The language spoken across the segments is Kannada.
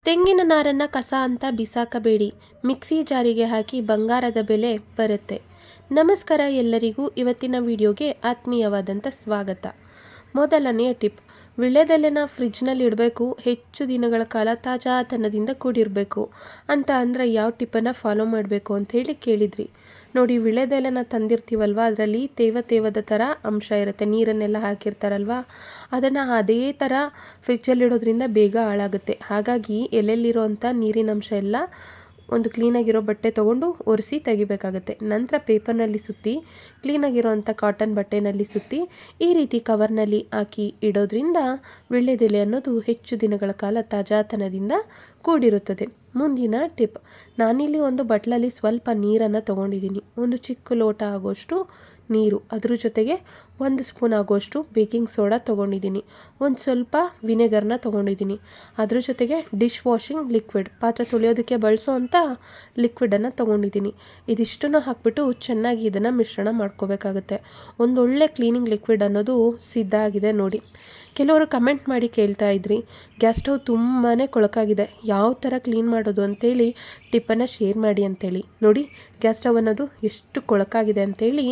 ತೆಂಗಿನ ನಾರನ್ನು ಕಸ ಅಂತ ಬಿಸಾಕಬೇಡಿ. ಮಿಕ್ಸಿ ಜಾರಿಗೆ ಹಾಕಿ ಬಂಗಾರದ ಬೆಲೆ ಬರುತ್ತೆ. ನಮಸ್ಕಾರ ಎಲ್ಲರಿಗೂ. ಇವತ್ತಿನ ವಿಡಿಯೋಗೆ ಆತ್ಮೀಯವಾದಂಥ ಸ್ವಾಗತ. ಮೊದಲನೆಯ ಟಿಪ್, ವೀಳ್ಯದೆಲೆನ ಫ್ರಿಜ್ನಲ್ಲಿ ಇಡಬೇಕು. ಹೆಚ್ಚು ದಿನಗಳ ಕಾಲ ತಾಜಾತನದಿಂದ ಕೂಡಿರಬೇಕು ಅಂತ ಅಂದರೆ ಯಾವ ಟಿಪ್ಪನ್ನು ಫಾಲೋ ಮಾಡಬೇಕು ಅಂಥೇಳಿ ಕೇಳಿದ್ರಿ. ನೋಡಿ, ವೀಳ್ಯದೆಲೆನ ತಂದಿರ್ತೀವಲ್ವ, ಅದರಲ್ಲಿ ತೇವದ ಥರ ಅಂಶ ಇರುತ್ತೆ. ನೀರನ್ನೆಲ್ಲ ಹಾಕಿರ್ತಾರಲ್ವ, ಅದನ್ನು ಅದೇ ಥರ ಫ್ರಿಜ್ಜಲ್ಲಿಡೋದ್ರಿಂದ ಬೇಗ ಹಾಳಾಗುತ್ತೆ. ಹಾಗಾಗಿ ಎಲೆಯಲ್ಲಿರೋವಂಥ ನೀರಿನ ಅಂಶ ಎಲ್ಲ ಒಂದು ಕ್ಲೀನಾಗಿರೋ ಬಟ್ಟೆ ತೊಗೊಂಡು ಒರೆಸಿ ತೆಗಿಬೇಕಾಗತ್ತೆ. ನಂತರ ಪೇಪರ್ನಲ್ಲಿ ಸುತ್ತಿ, ಕ್ಲೀನಾಗಿರೋವಂಥ ಕಾಟನ್ ಬಟ್ಟೆನಲ್ಲಿ ಸುತ್ತಿ ಈ ರೀತಿ ಕವರ್ನಲ್ಲಿ ಹಾಕಿ ಇಡೋದ್ರಿಂದ ವೀಳ್ಯದೆಲೆ ಅನ್ನೋದು ಹೆಚ್ಚು ದಿನಗಳ ಕಾಲ ತಾಜಾತನದಿಂದ ಕೂಡಿರುತ್ತದೆ. ಮುಂದಿನ ಟಿಪ್, ನಾನಿಲ್ಲಿ ಒಂದು ಬಟ್ಲಲ್ಲಿ ಸ್ವಲ್ಪ ನೀರನ್ನು ತೊಗೊಂಡಿದ್ದೀನಿ. ಒಂದು ಚಿಕ್ಕ ಲೋಟ ಆಗೋಷ್ಟು ನೀರು, ಅದ್ರ ಜೊತೆಗೆ 1 ಸ್ಪೂನ್ ಆಗೋಷ್ಟು ಬೇಕಿಂಗ್ ಸೋಡಾ ತೊಗೊಂಡಿದ್ದೀನಿ. ಒಂದು ಸ್ವಲ್ಪ ವಿನೆಗರ್ನ ತೊಗೊಂಡಿದ್ದೀನಿ. ಅದ್ರ ಜೊತೆಗೆ ಡಿಶ್ ವಾಷಿಂಗ್ ಲಿಕ್ವಿಡ್, ಪಾತ್ರೆ ತೊಳೆಯೋದಕ್ಕೆ ಬಳಸೋ ಅಂಥ ಲಿಕ್ವಿಡನ್ನು ತೊಗೊಂಡಿದ್ದೀನಿ. ಇದಿಷ್ಟನ್ನು ಹಾಕ್ಬಿಟ್ಟು ಚೆನ್ನಾಗಿ ಇದನ್ನು ಮಿಶ್ರಣ ಮಾಡ್ಕೋಬೇಕಾಗುತ್ತೆ. ಒಂದೊಳ್ಳೆ ಕ್ಲೀನಿಂಗ್ ಲಿಕ್ವಿಡ್ ಅನ್ನೋದು ಸಿದ್ಧ ಆಗಿದೆ ನೋಡಿ. ಕೆಲವರು ಕಮೆಂಟ್ ಮಾಡಿ ಕೇಳ್ತಾ ಇದ್ರಿ, ಗ್ಯಾಸ್ ಸ್ಟವ್ ತುಂಬಾ ಕೊಳಕಾಗಿದೆ, ಯಾವ ಥರ ಕ್ಲೀನ್ ಮಾಡೋದು ಅಂತೇಳಿ ಟಿಪ್ಪನ್ನು ಶೇರ್ ಮಾಡಿ ಅಂತೇಳಿ. ನೋಡಿ, ಗ್ಯಾಸ್ ಸ್ಟವ್ ಅನ್ನೋದು ಎಷ್ಟು ಕೊಳಕಾಗಿದೆ ಅಂತೇಳಿ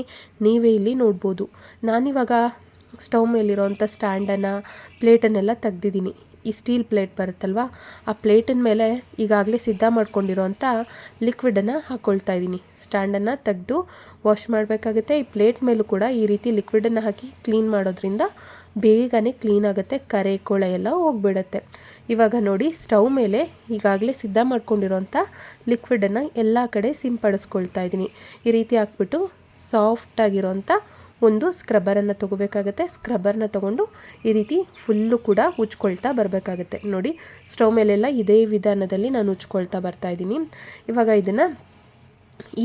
ನೀವೇ ಇಲ್ಲಿ ನೋಡ್ಬೋದು. ನಾನಿವಾಗ ಸ್ಟವ್ ಮೇಲಿರೋವಂಥ ಸ್ಟ್ಯಾಂಡನ್ನು, ಪ್ಲೇಟನ್ನೆಲ್ಲ ತೆಗ್ದಿದ್ದೀನಿ. ಈ ಸ್ಟೀಲ್ ಪ್ಲೇಟ್ ಬರುತ್ತಲ್ವ, ಆ ಪ್ಲೇಟಿನ ಮೇಲೆ ಈಗಾಗಲೇ ಸಿದ್ಧ ಮಾಡ್ಕೊಂಡಿರೋವಂಥ ಲಿಕ್ವಿಡನ್ನು ಹಾಕ್ಕೊಳ್ತಾ ಇದ್ದೀನಿ. ಸ್ಟ್ಯಾಂಡನ್ನು ತೆಗೆದು ವಾಶ್ ಮಾಡಬೇಕಾಗುತ್ತೆ. ಈ ಪ್ಲೇಟ್ ಮೇಲೂ ಕೂಡ ಈ ರೀತಿ ಲಿಕ್ವಿಡನ್ನು ಹಾಕಿ ಕ್ಲೀನ್ ಮಾಡೋದ್ರಿಂದ ಬೇಗನೆ ಕ್ಲೀನ್ ಆಗುತ್ತೆ, ಕರೆ ಕೊಳೆ ಎಲ್ಲ ಹೋಗ್ಬಿಡುತ್ತೆ. ಇವಾಗ ನೋಡಿ, ಸ್ಟವ್ ಮೇಲೆ ಈಗಾಗಲೇ ಸಿದ್ಧ ಮಾಡ್ಕೊಂಡಿರೋಂಥ ಲಿಕ್ವಿಡನ್ನು ಎಲ್ಲ ಕಡೆ ಸಿಂಪಡಿಸ್ಕೊಳ್ತಾ ಇದ್ದೀನಿ. ಈ ರೀತಿ ಹಾಕ್ಬಿಟ್ಟು ಸಾಫ್ಟಾಗಿರೋಂಥ ಒಂದು ಸ್ಕ್ರಬ್ಬರನ್ನು ತೊಗೋಬೇಕಾಗತ್ತೆ. ಸ್ಕ್ರಬ್ಬರ್ನ ತೊಗೊಂಡು ಈ ರೀತಿ ಫುಲ್ಲು ಕೂಡ ಉಜ್ಕೊಳ್ತಾ ಬರಬೇಕಾಗತ್ತೆ. ನೋಡಿ, ಸ್ಟವ್ ಮೇಲೆಲ್ಲ ಇದೇ ವಿಧಾನದಲ್ಲಿ ನಾನು ಉಜ್ಕೊಳ್ತಾ ಬರ್ತಾಯಿದ್ದೀನಿ. ಇವಾಗ ಇದನ್ನು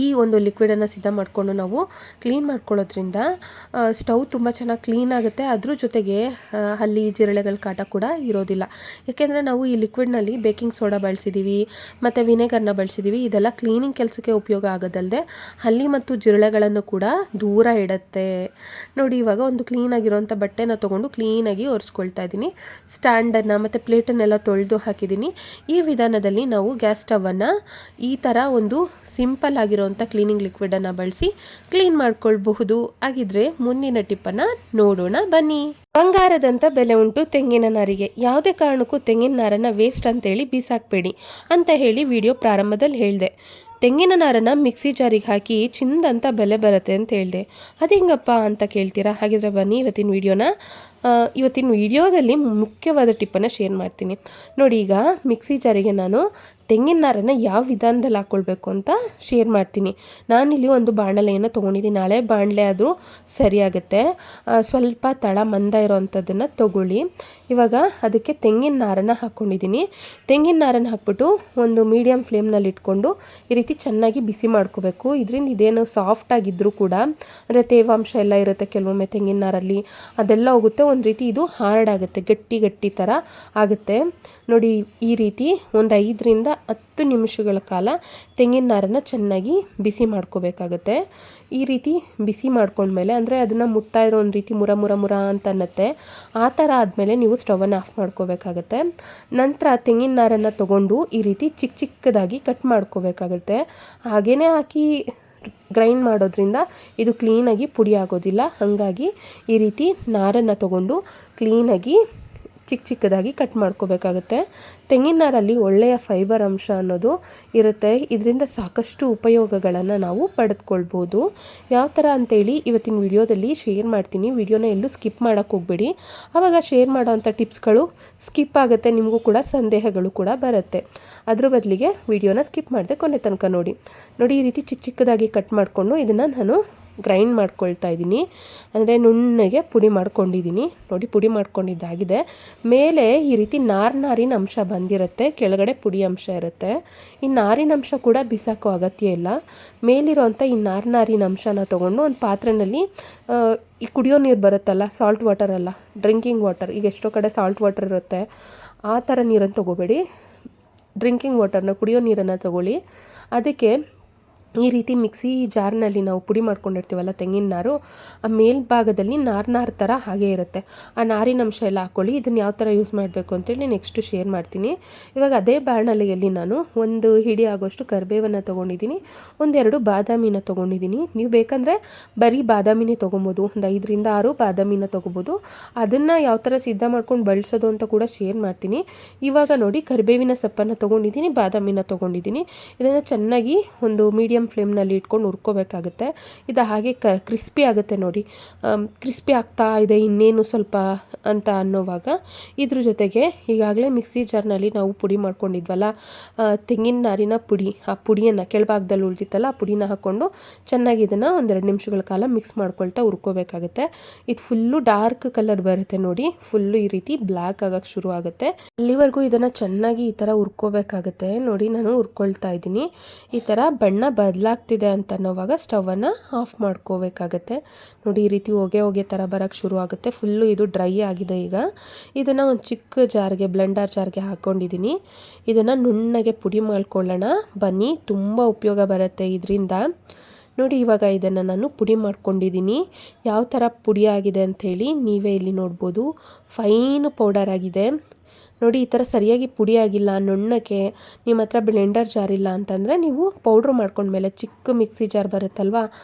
ಈ ಒಂದು ಲಿಕ್ವಿಡನ್ನು ಸಿದ್ಧ ಮಾಡಿಕೊಂಡು ನಾವು ಕ್ಲೀನ್ ಮಾಡ್ಕೊಳ್ಳೋದ್ರಿಂದ ಸ್ಟವ್ ತುಂಬ ಚೆನ್ನಾಗಿ ಕ್ಲೀನ್ ಆಗುತ್ತೆ. ಅದ್ರ ಜೊತೆಗೆ ಹಲ್ಲಿ ಜಿರಳೆಗಳ ಕಾಟ ಕೂಡ ಇರೋದಿಲ್ಲ. ಯಾಕೆಂದರೆ ನಾವು ಈ ಲಿಕ್ವಿಡ್ನಲ್ಲಿ ಬೇಕಿಂಗ್ ಸೋಡಾ ಬಳಸಿದ್ದೀವಿ ಮತ್ತು ವಿನೆಗರ್ನ ಬಳಸಿದ್ದೀವಿ. ಇದೆಲ್ಲ ಕ್ಲೀನಿಂಗ್ ಕೆಲಸಕ್ಕೆ ಉಪಯೋಗ ಆಗೋದಲ್ಲದೆ ಹಲ್ಲಿ ಮತ್ತು ಜಿರಳೆಗಳನ್ನು ಕೂಡ ದೂರ ಇಡುತ್ತೆ. ನೋಡಿ, ಇವಾಗ ಒಂದು ಕ್ಲೀನಾಗಿರೋಂಥ ಬಟ್ಟೆನ ತೊಗೊಂಡು ಕ್ಲೀನಾಗಿ ಒರೆಸ್ಕೊಳ್ತಾ ಇದ್ದೀನಿ. ಸ್ಟ್ಯಾಂಡನ್ನು ಮತ್ತು ಪ್ಲೇಟನ್ನೆಲ್ಲ ತೊಳೆದು ಹಾಕಿದ್ದೀನಿ. ಈ ವಿಧಾನದಲ್ಲಿ ನಾವು ಗ್ಯಾಸ್ ಸ್ಟವನ್ನು ಈ ಥರ ಒಂದು ಸಿಂಪಲ್ ಆಗಿರೋಂಥ ಕ್ಲೀನಿಂಗ್ ಲಿಕ್ವಿಡನ್ನು ಬಳಸಿ ಕ್ಲೀನ್ ಮಾಡ್ಕೊಳ್ಬಹುದು. ಹಾಗಿದ್ರೆ ಮುಂದಿನ ಟಿಪ್ಪನ್ನು ನೋಡೋಣ ಬನ್ನಿ. ಬಂಗಾರದಂಥ ಬೆಲೆ ಉಂಟು ತೆಂಗಿನ ನಾರಿಗೆ. ಯಾವುದೇ ಕಾರಣಕ್ಕೂ ತೆಂಗಿನ ನಾರನ್ನು ವೇಸ್ಟ್ ಅಂತೇಳಿ ಬೀಸಾಕಬೇಡಿ ಅಂತ ಹೇಳಿ ವಿಡಿಯೋ ಪ್ರಾರಂಭದಲ್ಲಿ ಹೇಳಿದೆ. ತೆಂಗಿನ ನಾರನ್ನು ಮಿಕ್ಸಿ ಜಾರಿಗೆ ಹಾಕಿ ಚಿಂದಂತ ಬೆಲೆ ಬರುತ್ತೆ ಅಂತ ಹೇಳಿದೆ. ಅದು ಹೆಂಗಪ್ಪ ಅಂತ ಕೇಳ್ತೀರಾ? ಹಾಗಿದ್ರೆ ಬನ್ನಿ, ಇವತ್ತಿನ ವಿಡಿಯೋದಲ್ಲಿ ಮುಖ್ಯವಾದ ಟಿಪ್ಪನ್ನು ಶೇರ್ ಮಾಡ್ತೀನಿ ನೋಡಿ. ಈಗ ಮಿಕ್ಸಿ ಜಾರಿಗೆ ನಾನು ತೆಂಗಿನ ನಾರನ್ನು ಯಾವ ವಿಧಾನದಲ್ಲಿ ಹಾಕ್ಕೊಳ್ಬೇಕು ಅಂತ ಶೇರ್ ಮಾಡ್ತೀನಿ. ನಾನಿಲ್ಲಿ ಒಂದು ಬಾಣಲೆಯನ್ನು ತೊಗೊಂಡಿದ್ದೀನಿ. ಹಳೆ ಬಾಣಲೆ ಆದರೂ ಸರಿಯಾಗುತ್ತೆ. ಸ್ವಲ್ಪ ತಳ ಮಂದ ಇರೋವಂಥದ್ದನ್ನು ತೊಗೊಳ್ಳಿ. ಇವಾಗ ಅದಕ್ಕೆ ತೆಂಗಿನ ನಾರನ್ನು ಹಾಕ್ಕೊಂಡಿದ್ದೀನಿ. ತೆಂಗಿನ ನಾರನ್ನು ಹಾಕ್ಬಿಟ್ಟು ಒಂದು ಮೀಡಿಯಮ್ ಫ್ಲೇಮ್ನಲ್ಲಿ ಇಟ್ಕೊಂಡು ಈ ರೀತಿ ಚೆನ್ನಾಗಿ ಬಿಸಿ ಮಾಡ್ಕೋಬೇಕು. ಇದರಿಂದ ಇದೇನು ಸಾಫ್ಟಾಗಿದ್ದರೂ ಕೂಡ, ಅಂದರೆ ತೇವಾಂಶ ಎಲ್ಲ ಇರುತ್ತೆ ಕೆಲವೊಮ್ಮೆ ತೆಂಗಿನ ನಾರಲ್ಲಿ, ಅದೆಲ್ಲ ಹೋಗುತ್ತೆ. ಒಂದು ರೀತಿ ಇದು ಹಾರ್ಡ್ ಆಗುತ್ತೆ, ಗಟ್ಟಿ ಥರ ಆಗುತ್ತೆ ನೋಡಿ. ಈ ರೀತಿ ಒಂದು 5 ರಿಂದ 10 ನಿಮಿಷಗಳ ಕಾಲ ತೆಂಗಿನ ನಾರನ್ನು ಚೆನ್ನಾಗಿ ಬಿಸಿ ಮಾಡ್ಕೋಬೇಕಾಗತ್ತೆ. ಈ ರೀತಿ ಬಿಸಿ ಮಾಡ್ಕೊಂಡ್ಮೇಲೆ, ಅಂದರೆ ಅದನ್ನು ಮುಟ್ತಾ ಇರೋ ಒಂದು ರೀತಿ ಮುರ ಅಂತ ಅನ್ನತ್ತೆ. ಆ ಥರ ಆದಮೇಲೆ ನೀವು ಸ್ಟವನ್ನು ಆಫ್ ಮಾಡ್ಕೋಬೇಕಾಗತ್ತೆ. ನಂತರ ತೆಂಗಿನ ನಾರನ್ನು ತೊಗೊಂಡು ಈ ರೀತಿ ಚಿಕ್ಕದಾಗಿ ಕಟ್ ಮಾಡ್ಕೋಬೇಕಾಗತ್ತೆ. ಹಾಗೇ ಹಾಕಿ ಗ್ರೈಂಡ್ ಮಾಡೋದ್ರಿಂದ ಇದು ಕ್ಲೀನಾಗಿ ಪುಡಿ ಆಗೋದಿಲ್ಲ. ಹಾಗಾಗಿ ಈ ರೀತಿ ನಾರನ್ನು ತೊಗೊಂಡು ಕ್ಲೀನಾಗಿ ಚಿಕ್ಕದಾಗಿ ಕಟ್ ಮಾಡ್ಕೋಬೇಕಾಗತ್ತೆ. ತೆಂಗಿನ ನಾರಲ್ಲಿ ಒಳ್ಳೆಯ ಫೈಬರ್ ಅಂಶ ಅನ್ನೋದು ಇರುತ್ತೆ. ಇದರಿಂದ ಸಾಕಷ್ಟು ಉಪಯೋಗಗಳನ್ನು ನಾವು ಪಡೆದುಕೊಳ್ಬೋದು. ಯಾವ ಥರ ಅಂತೇಳಿ ಇವತ್ತಿನ ವಿಡಿಯೋದಲ್ಲಿ ಶೇರ್ ಮಾಡ್ತೀನಿ. ವಿಡಿಯೋನ ಎಲ್ಲೂ ಸ್ಕಿಪ್ ಮಾಡೋಕ್ಕೆ ಹೋಗಬೇಡಿ. ಆವಾಗ ಶೇರ್ ಮಾಡೋವಂಥ ಟಿಪ್ಸ್ಗಳು ಸ್ಕಿಪ್ ಆಗುತ್ತೆ, ನಿಮಗೂ ಕೂಡ ಸಂದೇಹಗಳು ಕೂಡ ಬರುತ್ತೆ. ಅದ್ರ ಬದಲಿಗೆ ವಿಡಿಯೋನ ಸ್ಕಿಪ್ ಮಾಡದೆ ಕೊನೆ ತನಕ ನೋಡಿ. ಈ ರೀತಿ ಚಿಕ್ಕದಾಗಿ ಕಟ್ ಮಾಡಿಕೊಂಡು ಇದನ್ನು ನಾನು ಗ್ರೈಂಡ್ ಮಾಡ್ಕೊಳ್ತಾ ಇದ್ದೀನಿ. ಅಂದರೆ ನುಣ್ಣಗೆ ಪುಡಿ ಮಾಡ್ಕೊಂಡಿದ್ದೀನಿ ನೋಡಿ. ಪುಡಿ ಮಾಡ್ಕೊಂಡಿದ್ದಾಗಿದೆ. ಮೇಲೆ ಈ ರೀತಿ ನಾರಿನ ಅಂಶ ಬಂದಿರುತ್ತೆ, ಕೆಳಗಡೆ ಪುಡಿ ಅಂಶ ಇರುತ್ತೆ. ಈ ನಾರಿನ ಅಂಶ ಕೂಡ ಬಿಸಾಕೋ ಅಗತ್ಯ ಇಲ್ಲ. ಮೇಲಿರೋಂಥ ಈ ನಾರಿನ ಅಂಶನ ತೊಗೊಂಡು ಒಂದು ಪಾತ್ರೆಯಲ್ಲಿ ಈ ಕುಡಿಯೋ ನೀರು ಬರುತ್ತಲ್ಲ, ಸಾಲ್ಟ್ ವಾಟರ್ ಅಲ್ಲ, ಡ್ರಿಂಕಿಂಗ್ ವಾಟರ್. ಈಗ ಎಷ್ಟೋ ಕಡೆ ಸಾಲ್ಟ್ ವಾಟರ್ ಇರುತ್ತೆ, ಆ ಥರ ನೀರನ್ನು ತೊಗೋಬೇಡಿ. ಡ್ರಿಂಕಿಂಗ್ ವಾಟರ್ನ, ಕುಡಿಯೋ ನೀರನ್ನು ತೊಗೊಳ್ಳಿ. ಅದಕ್ಕೆ ಈ ರೀತಿ ಮಿಕ್ಸಿ ಜಾರ್ನಲ್ಲಿ ನಾವು ಪುಡಿ ಮಾಡ್ಕೊಂಡಿರ್ತೀವಲ್ಲ ತೆಂಗಿನ ನಾರು, ಆ ಮೇಲ್ಭಾಗದಲ್ಲಿ ನಾರು ಥರ ಹಾಗೇ ಇರುತ್ತೆ. ಆ ನಾರಿನ ಅಂಶ ಎಲ್ಲ ಹಾಕ್ಕೊಳ್ಳಿ. ಇದನ್ನು ಯಾವ ಥರ ಯೂಸ್ ಮಾಡಬೇಕು ಅಂತೇಳಿ ನೆಕ್ಸ್ಟು ಶೇರ್ ಮಾಡ್ತೀನಿ. ಇವಾಗ ಅದೇ ಬಾಣಲೆಯಲ್ಲಿ ನಾನು ಒಂದು ಹಿಡಿ ಆಗೋಷ್ಟು ಕರಿಬೇವನ್ನು ತೊಗೊಂಡಿದ್ದೀನಿ, ಒಂದೆರಡು ಬಾದಾಮಿನ ತೊಗೊಂಡಿದ್ದೀನಿ. ನೀವು ಬೇಕಂದರೆ ಬರೀ ಬಾದಾಮಿನೇ ತೊಗೊಬೋದು, ಒಂದು 5ರಿಂದ 6 ಬಾದಾಮಿನ ತೊಗೋಬೋದು. ಅದನ್ನು ಯಾವ ಥರ ಸಿದ್ಧ ಮಾಡ್ಕೊಂಡು ಬಳಸೋದು ಅಂತ ಕೂಡ ಶೇರ್ ಮಾಡ್ತೀನಿ. ಇವಾಗ ನೋಡಿ ಕರಿಬೇವಿನ ಸೊಪ್ಪನ್ನು ತೊಗೊಂಡಿದ್ದೀನಿ, ಬಾದಾಮಿನ ತೊಗೊಂಡಿದ್ದೀನಿ. ಇದನ್ನು ಚೆನ್ನಾಗಿ ಒಂದು ಮೀಡಿಯಮ್ ಫ್ಲೇಮ್ನಲ್ಲಿ ಇಟ್ಕೊಂಡು ಹುರ್ಕೋಬೇಕಾಗುತ್ತೆ. ಇದು ಹಾಗೆ ಕ್ರಿಸ್ಪಿ ಆಗುತ್ತೆ ನೋಡಿ. ಕ್ರಿಸ್ಪಿ ಆಗ್ತಾ ಇದೆ ಇನ್ನೇನು ಸ್ವಲ್ಪ ಅಂತ ಅನ್ನೋವಾಗ ಇದ್ರ ಜೊತೆಗೆ ಈಗಾಗಲೇ ಮಿಕ್ಸಿ ಜಾರ್ನಲ್ಲಿ ನಾವು ಪುಡಿ ಮಾಡ್ಕೊಂಡಿದ್ವಲ್ಲ ತೆಂಗಿನ ನಾರಿನ ಪುಡಿ, ಆ ಪುಡಿಯನ್ನು ಕೆಳಭಾಗದಲ್ಲಿ ಉಳಿದಿತ್ತಲ್ಲ ಆ ಪುಡಿನ ಹಾಕ್ಕೊಂಡು ಚೆನ್ನಾಗಿ ಇದನ್ನು 1-2 ನಿಮಿಷಗಳ ಕಾಲ ಮಿಕ್ಸ್ ಮಾಡ್ಕೊಳ್ತಾ ಹುರ್ಕೋಬೇಕಾಗುತ್ತೆ. ಇದು ಫುಲ್ಲು ಡಾರ್ಕ್ ಕಲರ್ ಬರುತ್ತೆ ನೋಡಿ, ಫುಲ್ಲು ಈ ರೀತಿ ಬ್ಲ್ಯಾಕ್ ಆಗೋಕ್ಕೆ ಶುರು ಆಗುತ್ತೆ. ಅಲ್ಲಿವರೆಗೂ ಇದನ್ನು ಚೆನ್ನಾಗಿ ಈ ಥರ ಹುರ್ಕೋಬೇಕಾಗುತ್ತೆ. ನೋಡಿ ನಾನು ಹುರ್ಕೊಳ್ತಾ ಇದ್ದೀನಿ. ಈ ಥರ ಬಣ್ಣ ಬದಲಾಗ್ತಿದೆ ಅಂತ ಅನ್ನೋವಾಗ ಸ್ಟವನ್ನು ಆಫ್ ಮಾಡ್ಕೋಬೇಕಾಗತ್ತೆ. ನೋಡಿ ಈ ರೀತಿ ಹೊಗೆ ಥರ ಬರೋಕ್ಕೆ ಶುರು ಆಗುತ್ತೆ. ಫುಲ್ಲು ಇದು ಡ್ರೈ ಆಗಿದೆ. ಈಗ ಇದನ್ನು ಒಂದು ಚಿಕ್ಕ ಜಾರ್ಗೆ, ಬ್ಲೆಂಡರ್ ಜಾರ್ಗೆ ಹಾಕ್ಕೊಂಡಿದ್ದೀನಿ. ಇದನ್ನು ನುಣ್ಣಗೆ ಪುಡಿ ಮಾಡ್ಕೊಳ್ಳೋಣ ಬನ್ನಿ, ತುಂಬ ಉಪಯೋಗ ಬರುತ್ತೆ ಇದರಿಂದ. ನೋಡಿ ಇವಾಗ ಇದನ್ನು ನಾನು ಪುಡಿ ಮಾಡ್ಕೊಂಡಿದ್ದೀನಿ. ಯಾವ ಥರ ಪುಡಿ ಆಗಿದೆ ಅಂಥೇಳಿ ನೀವೇ ಇಲ್ಲಿ ನೋಡ್ಬೋದು. ಫೈನು ಪೌಡರ್ ಆಗಿದೆ ನೋಡಿ. ಈ ಥರ ಸರಿಯಾಗಿ ಪುಡಿ ಆಗಿಲ್ಲ, ನುಣ್ಣಕ್ಕೆ ನಿಮ್ಮ ಹತ್ರ ಬ್ಲೆಂಡರ್ ಜಾರ್ ಇಲ್ಲ ಅಂತಂದರೆ ನೀವು ಪೌಡ್ರ್ ಮಾಡ್ಕೊಂಡ್ಮೇಲೆ ಚಿಕ್ಕ ಮಿಕ್ಸಿ ಜಾರ್ ಬರುತ್ತಲ್ವ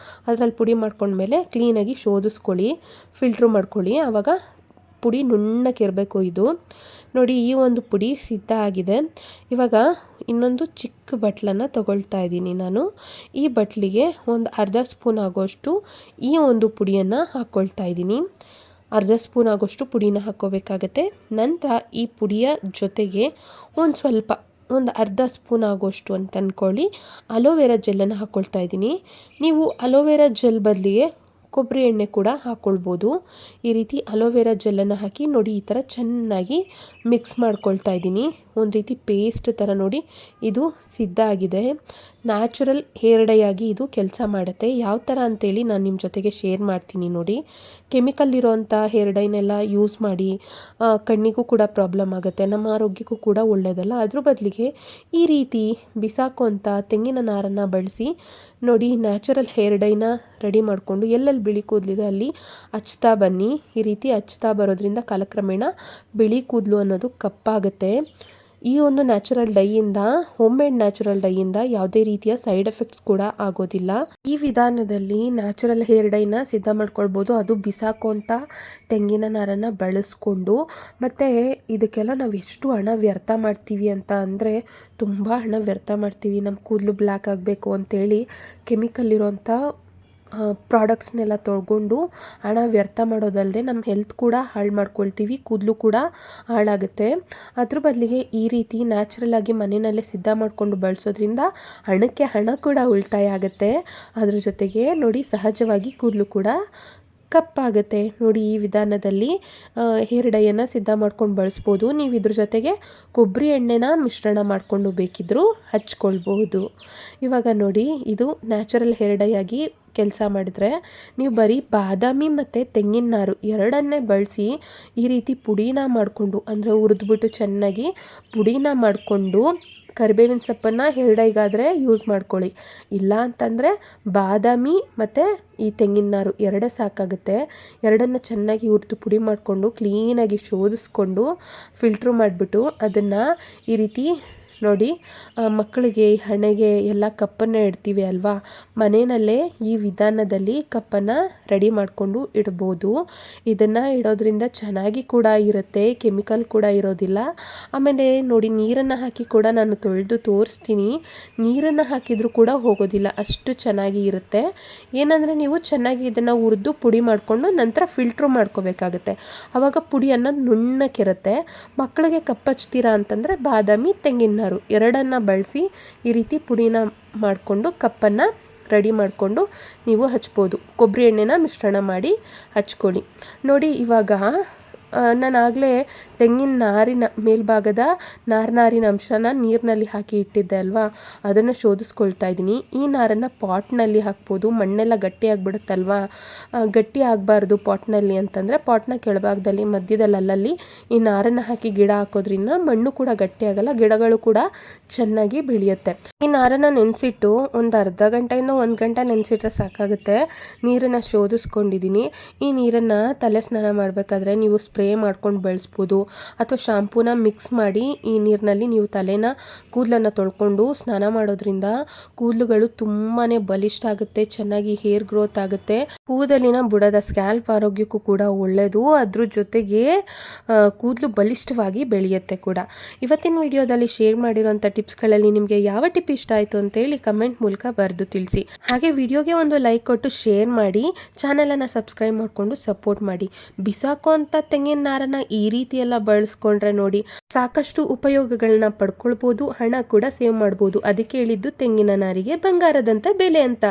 ಅದರಲ್ಲಿ ಪುಡಿ ಮಾಡ್ಕೊಂಡ್ಮೇಲೆ ಕ್ಲೀನಾಗಿ ಶೋಧಿಸ್ಕೊಳ್ಳಿ, ಫಿಲ್ಟ್ರ್ ಮಾಡ್ಕೊಳ್ಳಿ. ಆವಾಗ ಪುಡಿ ನುಣ್ಣಕ್ಕೆ ಇರಬೇಕು ಇದು. ನೋಡಿ ಈ ಒಂದು ಪುಡಿ ಸಿದ್ಧ ಆಗಿದೆ. ಇವಾಗ ಇನ್ನೊಂದು ಚಿಕ್ಕ ಬಟ್ಲನ್ನು ತಗೊಳ್ತಾ ಇದ್ದೀನಿ ನಾನು. ಈ ಬಟ್ಲಿಗೆ ಒಂದು ಅರ್ಧ ಸ್ಪೂನ್ ಆಗೋಷ್ಟು ಈ ಒಂದು ಪುಡಿಯನ್ನು ಹಾಕ್ಕೊಳ್ತಾ ಇದ್ದೀನಿ. ಅರ್ಧ ಸ್ಪೂನ್ ಆಗೋಷ್ಟು ಪುಡಿನ ಹಾಕ್ಕೋಬೇಕಾಗತ್ತೆ. ನಂತರ ಈ ಪುಡಿಯ ಜೊತೆಗೆ ಒಂದು ಅರ್ಧ ಸ್ಪೂನ್ ಆಗೋಷ್ಟು ಅಂತ ಅಂದ್ಕೊಳ್ಳಿ ಅಲೋವೆರಾ ಜೆಲ್ಲನ್ನು ಹಾಕ್ಕೊಳ್ತಾ ಇದ್ದೀನಿ. ನೀವು ಅಲೋವೆರಾ ಜೆಲ್ ಬದಲಿಗೆ ಕೊಬ್ಬರಿ ಎಣ್ಣೆ ಕೂಡ ಹಾಕ್ಕೊಳ್ಬೋದು. ಈ ರೀತಿ ಅಲೋವೆರಾ ಜೆಲ್ಲನ್ನು ಹಾಕಿ ನೋಡಿ ಈ ಥರ ಚೆನ್ನಾಗಿ ಮಿಕ್ಸ್ ಮಾಡ್ಕೊಳ್ತಾ ಇದ್ದೀನಿ. ಒಂದು ರೀತಿ ಪೇಸ್ಟ್ ಥರ ನೋಡಿ ಇದು ಸಿದ್ಧ ಆಗಿದೆ. ನ್ಯಾಚುರಲ್ ಹೇರ್ ಡೈ ಆಗಿ ಇದು ಕೆಲಸ ಮಾಡುತ್ತೆ. ಯಾವ ಥರ ಅಂತೇಳಿ ನಾನು ನಿಮ್ಮ ಜೊತೆಗೆ ಶೇರ್ ಮಾಡ್ತೀನಿ ನೋಡಿ. ಕೆಮಿಕಲ್ ಇರೋವಂಥ ಹೇರ್ ಡೈನೆಲ್ಲ ಯೂಸ್ ಮಾಡಿ ಕಣ್ಣಿಗೂ ಕೂಡ ಪ್ರಾಬ್ಲಮ್ ಆಗುತ್ತೆ, ನಮ್ಮ ಆರೋಗ್ಯಕ್ಕೂ ಕೂಡ ಒಳ್ಳೆಯದಲ್ಲ. ಅದ್ರ ಬದಲಿಗೆ ಈ ರೀತಿ ಬಿಸಾಕುವಂಥ ತೆಂಗಿನ ನಾರನ್ನು ಬಳಸಿ ನೋಡಿ ನ್ಯಾಚುರಲ್ ಹೇರ್ ಡೈನ ರೆಡಿ ಮಾಡಿಕೊಂಡು ಎಲ್ಲೆಲ್ಲಿ ಬಿಳಿ ಕೂದಲಿದೆ ಅಲ್ಲಿ ಹಚ್ತಾ ಬನ್ನಿ. ಈ ರೀತಿ ಹಚ್ತಾ ಬರೋದ್ರಿಂದ ಕಾಲಕ್ರಮೇಣ ಬಿಳಿ ಕೂದಲು ಅನ್ನೋದು ಕಪ್ಪಾಗುತ್ತೆ. ಈ ಒಂದು ನ್ಯಾಚುರಲ್ ಡೈಯಿಂದ, ಹೋಮ್ ಮೇಡ್ ನ್ಯಾಚುರಲ್ ಡೈಯಿಂದ ಯಾವುದೇ ರೀತಿಯ ಸೈಡ್ ಎಫೆಕ್ಟ್ಸ್ ಕೂಡ ಆಗೋದಿಲ್ಲ. ಈ ವಿಧಾನದಲ್ಲಿ ನ್ಯಾಚುರಲ್ ಹೇರ್ ಡೈನ ಸಿದ್ಧ ಮಾಡ್ಕೊಳ್ಬೋದು, ಅದು ಬಿಸಾಕುವಂಥ ತೆಂಗಿನ ನಾರನ್ನು ಬಳಸ್ಕೊಂಡು. ಮತ್ತು ಇದಕ್ಕೆಲ್ಲ ನಾವು ಎಷ್ಟು ಹಣ ವ್ಯರ್ಥ ಮಾಡ್ತೀವಿ ಅಂತ ಅಂದರೆ ತುಂಬ ಹಣ ವ್ಯರ್ಥ ಮಾಡ್ತೀವಿ. ನಮ್ಮ ಕೂದಲು ಬ್ಲ್ಯಾಕ್ ಆಗಬೇಕು ಅಂತೇಳಿ ಕೆಮಿಕಲ್ ಇರೋಂಥ ಪ್ರಾಡಕ್ಟ್ಸ್ನೆಲ್ಲ ತೊಗೊಂಡು ಹಣ ವ್ಯರ್ಥ ಮಾಡೋದಲ್ಲದೆ ನಮ್ಮ ಹೆಲ್ತ್ ಕೂಡ ಹಾಳು ಮಾಡ್ಕೊಳ್ತೀವಿ, ಕೂದಲು ಕೂಡ ಹಾಳಾಗುತ್ತೆ. ಅದ್ರ ಬದಲಿಗೆ ಈ ರೀತಿ ನ್ಯಾಚುರಲ್ ಆಗಿ ಮನೆಯಲ್ಲೇ ಸಿದ್ಧ ಮಾಡಿಕೊಂಡು ಬಳಸೋದ್ರಿಂದ ಹಣಕ್ಕೆ ಹಣ ಕೂಡ ಉಳಿತಾಯ ಆಗುತ್ತೆ. ಅದ್ರ ಜೊತೆಗೆ ನೋಡಿ ಸಹಜವಾಗಿ ಕೂದಲು ಕೂಡ ಕಪ್ಪಾಗುತ್ತೆ. ನೋಡಿ ಈ ವಿಧಾನದಲ್ಲಿ ಹೇರ್ ಡೈಯನ್ನು ಸಿದ್ಧ ಮಾಡ್ಕೊಂಡು ಬಳಸ್ಬೋದು. ನೀವು ಇದ್ರ ಜೊತೆಗೆ ಕೊಬ್ಬರಿ ಎಣ್ಣೆನ ಮಿಶ್ರಣ ಮಾಡಿಕೊಂಡು ಬೇಕಿದ್ದರೂ ಹಚ್ಕೊಳ್ಬಹುದು. ಇವಾಗ ನೋಡಿ ಇದು ನ್ಯಾಚುರಲ್ ಹೇರ್ ಡೈ ಆಗಿ ಕೆಲಸ ಮಾಡಿದ್ರೆ ನೀವು ಬರೀ ಬಾದಾಮಿ ಮತ್ತು ತೆಂಗಿನ ನಾರು ಎರಡನ್ನೇ ಬಳಸಿ ಈ ರೀತಿ ಪುಡಿನ ಮಾಡಿಕೊಂಡು, ಅಂದರೆ ಹುರಿದ್ಬಿಟ್ಟು ಚೆನ್ನಾಗಿ ಪುಡಿನ ಮಾಡಿಕೊಂಡು ಕರಿಬೇವಿನ ಸೊಪ್ಪನ್ನು ಹೇರ್ ಡೈಗಾದರೆ ಯೂಸ್ ಮಾಡ್ಕೊಳ್ಳಿ. ಇಲ್ಲ ಅಂತಂದರೆ ಬಾದಾಮಿ ಮತ್ತು ಈ ತೆಂಗಿನ ನಾರು ಎರಡೇ ಸಾಕಾಗುತ್ತೆ. ಎರಡನ್ನು ಚೆನ್ನಾಗಿ ಹುರಿದು ಪುಡಿ ಮಾಡಿಕೊಂಡು ಕ್ಲೀನಾಗಿ ಶೋಧಿಸ್ಕೊಂಡು ಫಿಲ್ಟ್ರ್ ಮಾಡಿಬಿಟ್ಟು ಅದನ್ನು ಈ ರೀತಿ ನೋಡಿ ಮಕ್ಕಳಿಗೆ ಹಣೆಗೆ ಎಲ್ಲ ಕಪ್ಪನ್ನು ಇಡ್ತೀವಿ ಅಲ್ವಾ, ಮನೆಯಲ್ಲೇ ಈ ವಿಧಾನದಲ್ಲಿ ಕಪ್ಪನ್ನು ರೆಡಿ ಮಾಡಿಕೊಂಡು ಇಡ್ಬೋದು. ಇದನ್ನು ಇಡೋದ್ರಿಂದ ಚೆನ್ನಾಗಿ ಕೂಡ ಇರುತ್ತೆ, ಕೆಮಿಕಲ್ ಕೂಡ ಇರೋದಿಲ್ಲ. ಆಮೇಲೆ ನೋಡಿ ನೀರನ್ನು ಹಾಕಿ ಕೂಡ ನಾನು ತೊಳೆದು ತೋರಿಸ್ತೀನಿ. ನೀರನ್ನು ಹಾಕಿದರೂ ಕೂಡ ಹೋಗೋದಿಲ್ಲ, ಅಷ್ಟು ಚೆನ್ನಾಗಿ ಇರುತ್ತೆ. ಏನಂದರೆ ನೀವು ಚೆನ್ನಾಗಿ ಇದನ್ನು ಹುರಿದು ಪುಡಿ ಮಾಡಿಕೊಂಡು ನಂತರ ಫಿಲ್ಟ್ರ್ ಮಾಡ್ಕೋಬೇಕಾಗುತ್ತೆ. ಆವಾಗ ಪುಡಿ ಅನ್ನೋದು ನುಣ್ಣಕ್ಕಿರುತ್ತೆ. ಮಕ್ಕಳಿಗೆ ಕಪ್ಪಚ್ತೀರಾ ಅಂತಂದರೆ ಬಾದಾಮಿ, ತೆಂಗಿನ ನಾರು ಎರಡನ್ನು ಬಳಸಿ ಈ ರೀತಿ ಪುಡಿನ ಮಾಡಿಕೊಂಡು ಕಪ್ಪನ್ನು ರೆಡಿ ಮಾಡಿಕೊಂಡು ನೀವು ಹಚ್ಬೋದು. ಕೊಬ್ಬರಿ ಎಣ್ಣೆನ ಮಿಶ್ರಣ ಮಾಡಿ ಹಚ್ಕೊಳ್ಳಿ. ನೋಡಿ ಇವಾಗ ನಾನಾಗಲೇ ತೆಂಗಿನ ನಾರಿನ ಮೇಲ್ಭಾಗದ ನಾರಿನ ಅಂಶನ ನೀರಿನಲ್ಲಿ ಹಾಕಿ ಇಟ್ಟಿದ್ದೆ ಅಲ್ವಾ, ಅದನ್ನು ಶೋಧಿಸ್ಕೊಳ್ತಾ ಇದ್ದೀನಿ. ಈ ನಾರನ್ನು ಪಾಟ್ನಲ್ಲಿ ಹಾಕ್ಬೋದು, ಮಣ್ಣೆಲ್ಲ ಗಟ್ಟಿ ಆಗಿಬಿಡುತ್ತಲ್ವಾ. ಗಟ್ಟಿ ಆಗಬಾರ್ದು ಪಾಟ್ನಲ್ಲಿ ಅಂತಂದರೆ ಪಾಟ್ನ ಕೆಳಭಾಗದಲ್ಲಿ ಮಧ್ಯದಲ್ಲಿ ಅಲ್ಲಲ್ಲಿ ಈ ನಾರನ್ನು ಹಾಕಿ ಗಿಡ ಹಾಕೋದ್ರಿಂದ ಮಣ್ಣು ಕೂಡ ಗಟ್ಟಿ ಆಗಲ್ಲ, ಗಿಡಗಳು ಕೂಡ ಚೆನ್ನಾಗಿ ಬೆಳೆಯುತ್ತೆ. ಈ ನಾರನ್ನು ನೆನೆಸಿಟ್ಟು ಒಂದು ಅರ್ಧ ಗಂಟೆಯಿಂದ 1 ಗಂಟೆ ನೆನೆಸಿಟ್ರೆ ಸಾಕಾಗುತ್ತೆ. ನೀರನ್ನು ಶೋಧಿಸ್ಕೊಂಡಿದ್ದೀನಿ. ಈ ನೀರನ್ನು ತಲೆ ಸ್ನಾನ ಮಾಡಬೇಕಾದ್ರೆ ನೀವು ಸ್ಪ್ರೇ ಮಾಡ್ಕೊಂಡು ಬಳಸ್ಬೋದು, ಅಥವಾ ಶಾಂಪೂನ ಮಿಕ್ಸ್ ಮಾಡಿ ಈ ನೀರಿನಲ್ಲಿ ನೀವು ಕೂದಲನ್ನು ತೊಳ್ಕೊಂಡು ಸ್ನಾನ ಮಾಡೋದ್ರಿಂದ ಕೂದಲುಗಳು ತುಂಬಾ ಬಲಿಷ್ಠ ಆಗುತ್ತೆ, ಚೆನ್ನಾಗಿ ಹೇರ್ ಗ್ರೋತ್ ಆಗುತ್ತೆ. ಕೂದಲಿನ ಬುಡದ ಸ್ಕ್ಯಾಲ್ಪ್ ಆರೋಗ್ಯಕ್ಕೂ ಕೂಡ ಒಳ್ಳೆಯದು. ಅದ್ರ ಜೊತೆಗೆ ಕೂದಲು ಬಲಿಷ್ಠವಾಗಿ ಬೆಳೆಯುತ್ತೆ ಕೂಡ. ಇವತ್ತಿನ ವಿಡಿಯೋದಲ್ಲಿ ಶೇರ್ ಮಾಡಿರೋಂಥ ಟಿಪ್ಸ್ಗಳಲ್ಲಿ ನಿಮಗೆ ಯಾವ ಟಿಪ್ ಇಷ್ಟ ಆಯಿತು ಅಂತೇಳಿ ಕಮೆಂಟ್ ಮೂಲಕ ಬರೆದು ತಿಳಿಸಿ. ಹಾಗೆ ವಿಡಿಯೋಗೆ ಒಂದು ಲೈಕ್ ಕೊಟ್ಟು ಶೇರ್ ಮಾಡಿ, ಚಾನಲನ್ನು ಸಬ್ಸ್ಕ್ರೈಬ್ ಮಾಡಿಕೊಂಡು ಸಪೋರ್ಟ್ ಮಾಡಿ. ಬಿಸಾಕೋ ಅಂತ ತೆಂಗಿನ ನಾರನ್ನು ಈ ರೀತಿ ಎಲ್ಲ ಬಳಸ್ಕೊಂಡ್ರೆ ನೋಡಿ ಸಾಕಷ್ಟು ಉಪಯೋಗಗಳನ್ನ ಪಡ್ಕೊಳ್ಬೋದು, ಹಣ ಕೂಡ ಸೇವ್ ಮಾಡ್ಬೋದು. ಅದಕ್ಕೆ ಹೇಳಿದ್ದು ತೆಂಗಿನ ನಾರಿಗೆ ಬಂಗಾರದಂಥ ಬೆಲೆ ಅಂತ.